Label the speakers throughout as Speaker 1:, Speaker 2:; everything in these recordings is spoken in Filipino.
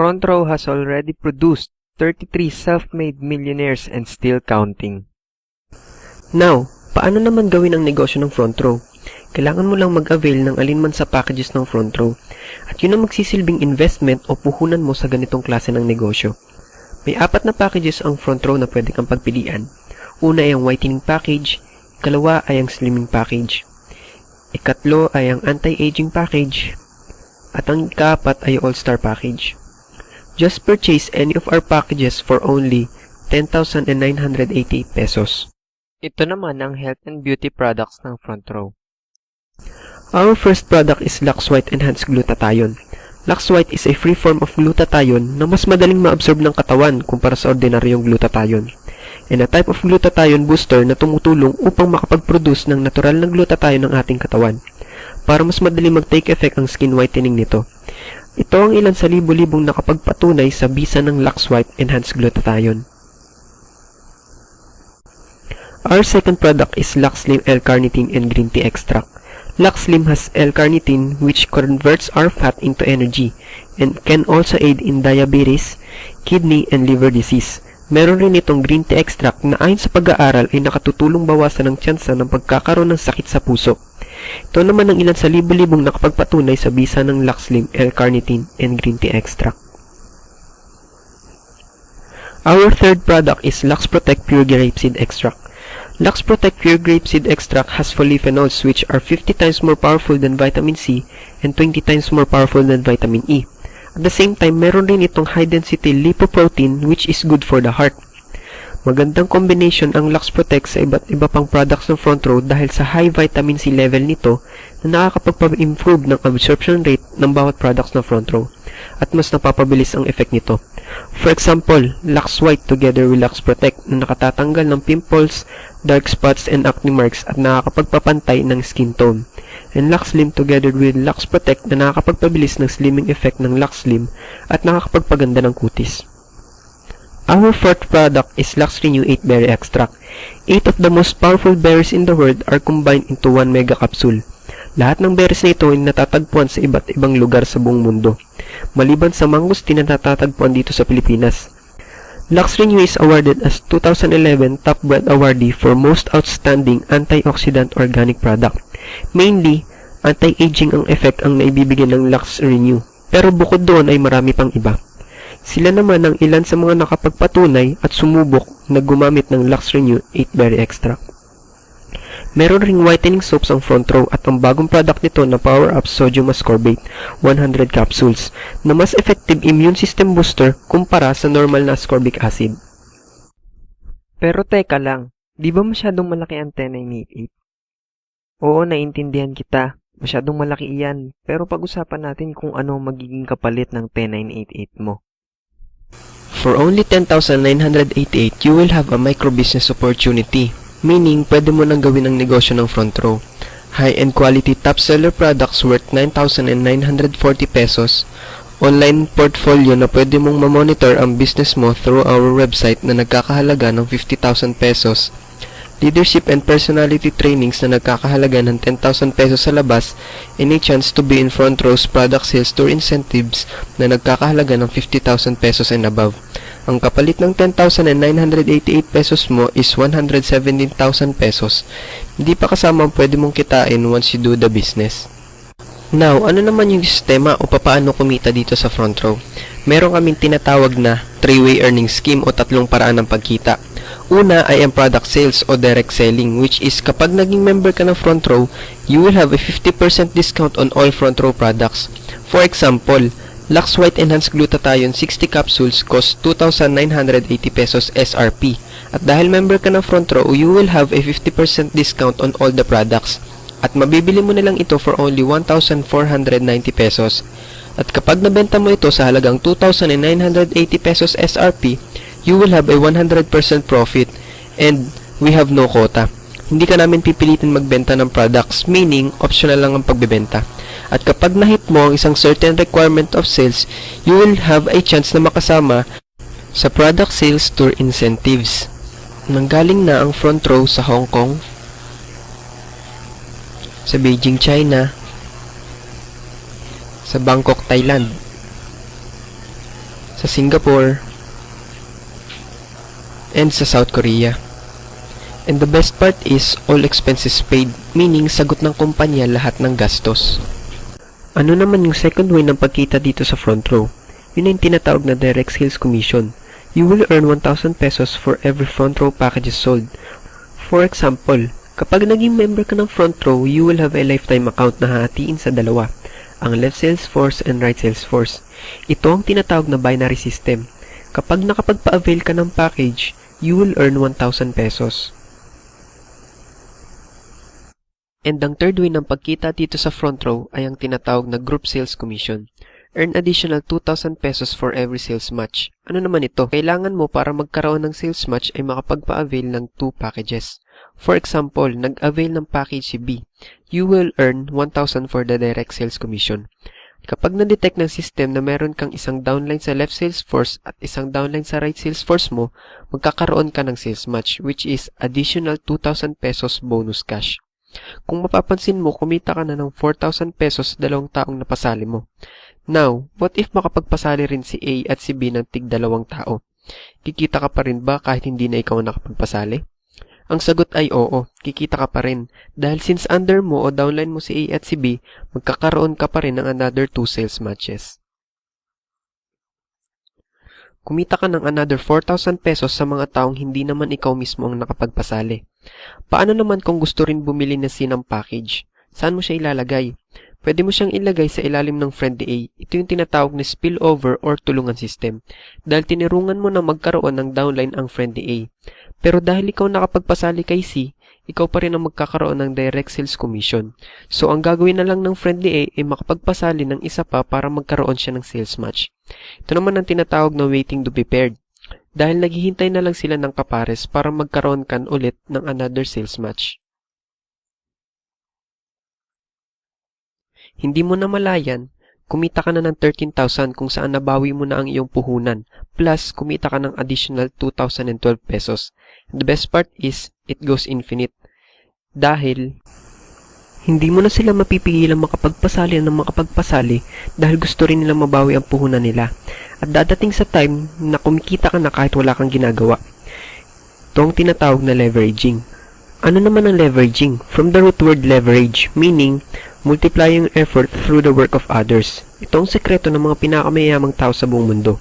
Speaker 1: Front Row has already produced 33 self-made millionaires and still counting.
Speaker 2: Now, paano naman gawin ang negosyo ng Front Row? Kailangan mo lang mag-avail ng alinman sa packages ng Front Row at yun ang magsisilbing investment o puhunan mo sa ganitong klase ng negosyo. May 4 na packages ang Front Row na pwede kang pagpilian. Una ay ang whitening package, ikalawa ay ang slimming package, ikatlo ay ang anti-aging package, at ang ikaapat ay all-star package. Just purchase any of our packages for only 10,988 pesos.
Speaker 1: Ito naman ang health and beauty products ng Front Row.
Speaker 2: Our first product is Lux White Enhanced Glutathione. Lux White is a free form of glutathione na mas madaling ma-absorb ng katawan kumpara sa ordinaryong glutathione, and a type of glutathione booster na tumutulong upang makapag-produce ng natural na glutathione ng ating katawan para mas madali mag-take effect ang skin whitening nito. Ito ang ilan sa libo-libong nakapagpatunay sa bisa ng Lux White Enhanced Glutathione. Our second product is Lux Slim L-Carnitine and Green Tea Extract. Lux Slim has L-Carnitine which converts our fat into energy and can also aid in diabetes, kidney, and liver disease. Meron rin itong green tea extract na ayon sa pag-aaral ay nakatutulong bawasan ng tsansa ng pagkakaroon ng sakit sa puso. Ito naman ang ilan sa libo-libong nakapagpatunay sa bisa ng Lux Slim L-Carnitine and Green Tea Extract. Our third product is Lux Protect Pure Grapeseed Extract. Lux Protect Pure Grapeseed Extract has polyphenols which are 50 times more powerful than vitamin C and 20 times more powerful than vitamin E. At the same time, meron rin itong high-density lipoprotein which is good for the heart. Magandang combination ang Lux Protect sa iba't iba pang products ng Front Row dahil sa high vitamin C level nito na nakakapag-improve ng absorption rate ng bawat products ng Front Row at mas napapabilis ang effect nito. For example, Lux White together with Lux Protect na nakatatanggal ng pimples, dark spots, and acne marks at nakakapagpapantay ng skin tone. And Lux Slim together with Lux Protect na nakakapagpabilis ng slimming effect ng Lux Slim at nakakapagpaganda ng kutis. Our fourth product is Lux Renew 8 Berry Extract. 8 of the most powerful berries in the world are combined into 1 mega capsule. Lahat ng berries na ito ay natatagpuan sa iba't ibang lugar sa buong mundo, maliban sa mangosteen na natatagpuan dito sa Pilipinas. Lux Renew is awarded as 2011 Top Brand Awardee for Most Outstanding Antioxidant Organic Product. Mainly, anti-aging ang effect ang naibibigay ng Lux Renew, pero bukod doon ay marami pang iba. Sila naman ang ilan sa mga nakapagpatunay at sumubok na gumamit ng Lux Renew 8 Berry Extract. Meron ring whitening soaps ang Front Row at ang bagong product nito na Power Up Sodium Ascorbate 100 capsules na mas effective immune system booster kumpara sa normal na ascorbic acid.
Speaker 1: Pero teka lang, di ba masyadong malaki ang 10988? Oo, naiintindihan kita. Masyadong malaki iyan, pero pag-usapan natin kung ano magiging kapalit ng 10988 mo.
Speaker 2: For only 10,988, you will have a micro-business opportunity. Meaning, pwede mo nang gawin ang negosyo ng Front Row. High-end quality top-seller products worth 9,940 pesos. Online portfolio na pwede mong ma-monitor ang business mo through our website na nagkakahalaga ng 50,000 pesos. Leadership and personality trainings na nagkakahalaga ng 10,000 pesos sa labas, and a chance to be in Front Row's product sales tour incentives na nagkakahalaga ng 50,000 pesos and above. Ang kapalit ng 10,988 pesos mo is 117,000 pesos. Hindi pa kasama ang pwede mong kitain once you do the business. Now, ano naman yung sistema o papaano kumita dito sa Front Row? Meron kaming tinatawag na 3-way earning scheme o 3 paraan ng pagkita. Una ay ang product sales o direct selling, which is kapag naging member ka ng Front Row, you will have a 50% discount on all Front Row products. For example, Lux White Enhanced Glutathione 60 capsules cost 2,980 pesos SRP. At dahil member ka ng Front Row, you will have a 50% discount on all the products. At mabibili mo na lang ito for only 1,490 pesos. At kapag nabenta mo ito sa halagang 2,980 pesos SRP, you will have a 100% profit and we have no quota. Hindi ka namin pipilitin magbenta ng products, meaning optional lang ang pagbebenta. At kapag na-hit mo ang isang certain requirement of sales, you will have a chance na makasama sa product sales tour incentives. Nanggaling na ang Front Row sa Hong Kong, sa Beijing, China, sa Bangkok, Thailand, sa Singapore, and sa South Korea. And the best part is all expenses paid, meaning sagot ng kumpanya lahat ng gastos. Ano naman yung second way ng pagkita dito sa front row? Yun ang tinatawag na direct sales commission. You will earn 1,000 pesos for every front row packages sold. For example, kapag naging member ka ng front row, you will have a lifetime account na hahatiin sa dalawa, ang left sales force and right sales force. Ito ang tinatawag na binary system. Kapag nakapagpa-avail ka ng package, you will earn 1,000 pesos. And ang third way ng pagkita dito sa front row ay ang tinatawag na group sales commission. Earn additional 2,000 pesos for every sales match. Ano naman ito? Kailangan mo para magkaroon ng sales match ay makapagpa-avail ng 2 packages. For example, nag-avail ng package si B. You will earn 1,000 for the direct sales commission. Kapag na-detect ng system na meron kang isang downline sa left sales force at isang downline sa right sales force mo, magkakaroon ka ng sales match, which is additional 2,000 pesos bonus cash. Kung mapapansin mo, kumita ka na ng 4,000 pesos sa dalawang taong napasali mo. Now, what if makapagpasali rin si A at si B ng tig-2 tao? Kikita ka pa rin ba kahit hindi na ikaw nakapagpasali? Ang sagot ay oo, kikita ka pa rin. Dahil since under mo o downline mo si A at si B, magkakaroon ka pa rin ng another 2 sales matches. Kumita ka ng another 4,000 pesos sa mga taong hindi naman ikaw mismo ang nakapagpasali. Paano naman kung gusto rin bumili na ng package? Saan mo siya ilalagay? Pwede mo siyang ilagay sa ilalim ng friend A. Ito yung tinatawag na spillover or tulungan system. Dahil tinirungan mo na magkaroon ng downline ang friend A. Pero dahil ikaw nakapagpasali kay C, ikaw pa rin ang magkakaroon ng direct sales commission. So ang gagawin na lang ng friend A ay makapagpasali ng isa pa para magkaroon siya ng sales match. Ito naman ang tinatawag na waiting to be paired. Dahil naghihintay na lang sila ng kapares para magkaroon kan ulit ng another sales match. Hindi mo na malayan, kumita ka na ng 13,000 kung saan nabawi mo na ang iyong puhunan, plus kumita ka ng additional 2,012 pesos. And the best part is, it goes infinite. Dahil, hindi mo na sila mapipigilang makapagpasali dahil gusto rin nila mabawi ang puhunan nila. At dadating sa time na kumikita ka na kahit wala kang ginagawa. Ito ang tinatawag na leveraging. Ano naman ang leveraging? From the root word leverage, meaning, multiplying effort through the work of others. Ito ang sekreto ng mga pinakamayamang tao sa buong mundo.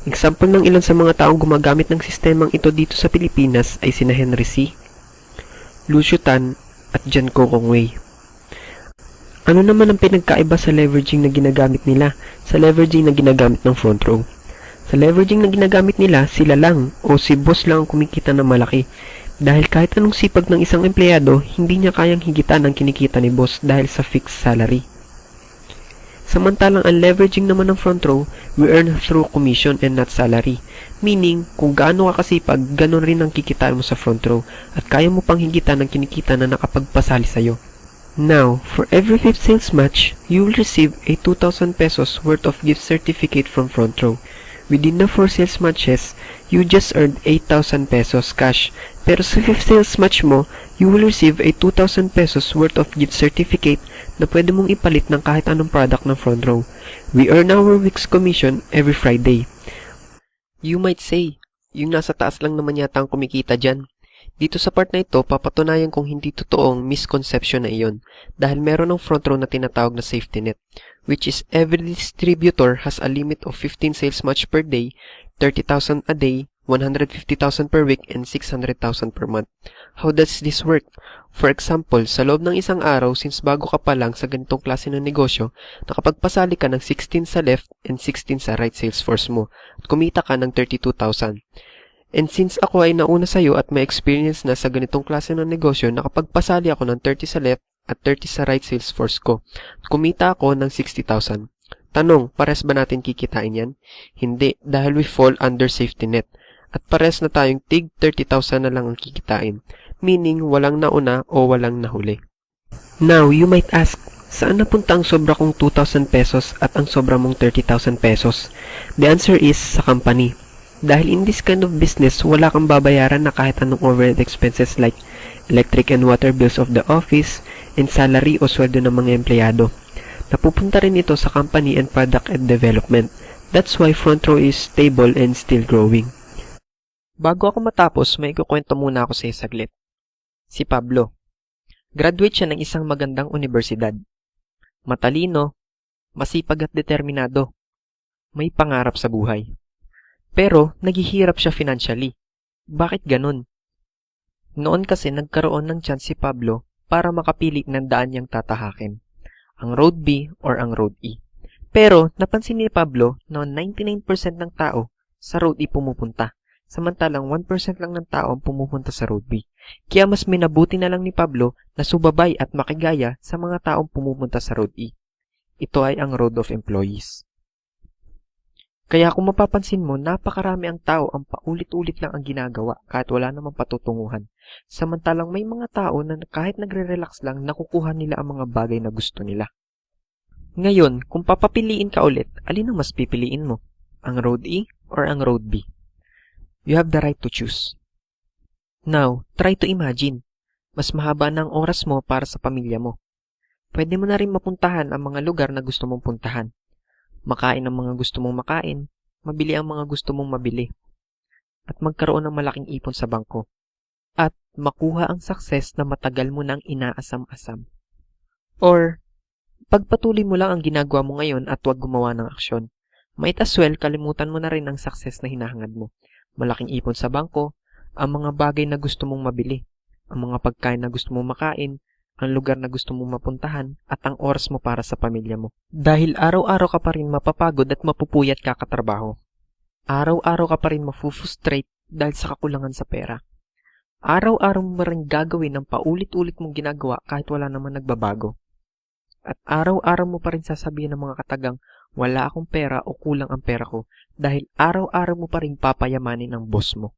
Speaker 2: Example ng ilan sa mga taong gumagamit ng sistemang ito dito sa Pilipinas ay sina Henry C., Lucio Tan, at John Kokong Wei. Ano naman ang pinagkaiba sa leveraging na ginagamit nila sa leveraging na ginagamit ng front row? Sa leveraging na ginagamit nila, sila lang o si boss lang ang kumikita na malaki. Dahil kahit anong sipag ng isang empleyado, hindi niya kayang higitan ang kinikita ni boss dahil sa fixed salary. Samantalang ang leveraging naman ng front row, we earn through commission and not salary. Meaning, kung gaano ka kasipag, ganon rin ang kikitaan mo sa front row at kaya mo pang higitan ang kinikita na nakapagpasali sa'yo. Now, for every 5th sales match, you will receive a 2,000 pesos worth of gift certificate from front row. Within the 4 sales matches, you just earned 8,000 pesos cash. Pero sa 5th sales match mo, you will receive a 2,000 pesos worth of gift certificate na pwede mong ipalit ng kahit anong product ng front row. We earn our week's commission every Friday. You might say, yung nasa taas lang naman yata ang kumikita dyan. Dito sa part na ito, papatunayan kung hindi totoong misconception na iyon dahil meron ng front row na tinatawag na safety net, which is every distributor has a limit of 15 sales match per day, 30,000 a day, 150,000 per week, and 600,000 per month. How does this work? For example, sa loob ng isang araw, since bago ka pa lang sa ganitong klase ng negosyo, nakapagpasali ka ng 16 sa left and 16 sa right sales force mo at kumita ka ng 32,000. And since ako ay nauna sa'yo at may experience na sa ganitong klase ng negosyo, nakapagpasali ako ng 30 sa left at 30 sa right sales force ko. At kumita ako ng 60,000. Tanong, pares ba natin kikitain yan? Hindi, dahil we fall under safety net. At pares na tayong tig 30,000 na lang ang kikitain. Meaning, walang nauna o walang nahuli. Now, you might ask, saan napunta ang sobra kong 2,000 pesos at ang sobra mong 30,000 pesos? The answer is sa company. Dahil in this kind of business, wala kang babayaran na kahit anong overhead expenses like electric and water bills of the office and salary o sweldo ng mga empleyado. Napupunta rin ito sa company and product and development. That's why front row is stable and still growing.
Speaker 1: Bago ako matapos, may ikukwento muna ako sa saglit. Si Pablo. Graduate siya ng isang magandang universidad. Matalino, masipag at determinado. May pangarap sa buhay. Pero, naghihirap siya financially. Bakit ganun? Noon kasi nagkaroon ng chance si Pablo para makapili ng daan niyang tatahakin. Ang Road B or ang Road E. Pero, napansin ni Pablo na 99% ng tao sa Road E pumupunta, samantalang 1% lang ng tao ang pumupunta sa Road B. Kaya mas minabuti na lang ni Pablo na subabay at makigaya sa mga taong pumupunta sa Road E. Ito ay ang Road of Employees. Kaya kung mapapansin mo, napakarami ang tao ang paulit-ulit lang ang ginagawa kahit wala namang patutunguhan. Samantalang may mga tao na kahit nagre-relax lang, nakukuha nila ang mga bagay na gusto nila. Ngayon, kung papapiliin ka ulit, alin ang mas pipiliin mo? Ang Road E or ang Road B? You have the right to choose. Now, try to imagine. Mas mahaba na ang oras mo para sa pamilya mo. Pwede mo na rin mapuntahan ang mga lugar na gusto mong puntahan. Makain ang mga gusto mong makain, mabili ang mga gusto mong mabili, at magkaroon ng malaking ipon sa bangko. At makuha ang success na matagal mo nang inaasam-asam. Or, pagpatuloy mo lang ang ginagawa mo ngayon at huwag gumawa ng aksyon. Might as well, kalimutan mo na rin ang success na hinahangad mo. Malaking ipon sa bangko, ang mga bagay na gusto mong mabili, ang mga pagkain na gusto mong makain, ang lugar na gusto mong mapuntahan, at ang oras mo para sa pamilya mo. Dahil araw-araw ka pa rin mapapagod at mapupuyat kakatrabaho. Araw-araw ka pa rin mafu-frustrate dahil sa kakulangan sa pera. Araw-araw mo rin gagawin ang paulit-ulit mong ginagawa kahit wala naman nagbabago. At araw-araw mo pa rin sasabihin ng mga katagang, wala akong pera o kulang ang pera ko, dahil araw-araw mo pa rin papayamanin ang boss mo.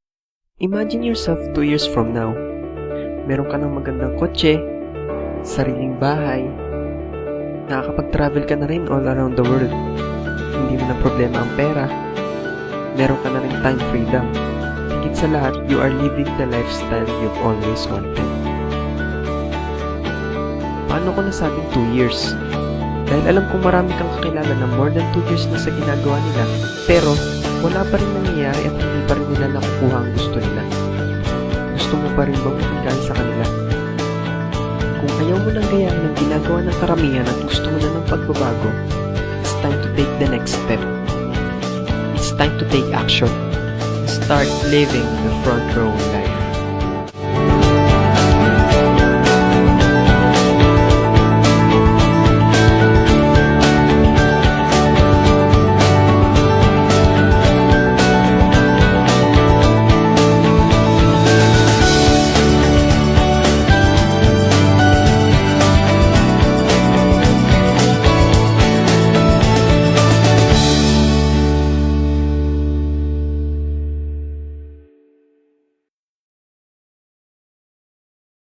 Speaker 1: Imagine yourself 2 years from now. Meron ka ng magandang kotse, sariling bahay, nakakapag-travel ka na rin all around the world. Hindi mo na problema ang pera. Meron ka na rin time freedom. Higit sa lahat, you are living the lifestyle you've always wanted. Paano ko nasabing 2 years? Dahil alam kong marami kang kakilala na more than 2 years na sa ginagawa nila, pero wala pa rin nangyayari at hindi pa rin nila nakukuha ang gusto nila. Gusto mo pa rin bang makikaya sa kanila? Kung ayaw mo nang gayahin ang ginagawa ng karamihan at gusto mo na ng pagbabago, it's time to take the next step. It's time to take action. Start living the front row life.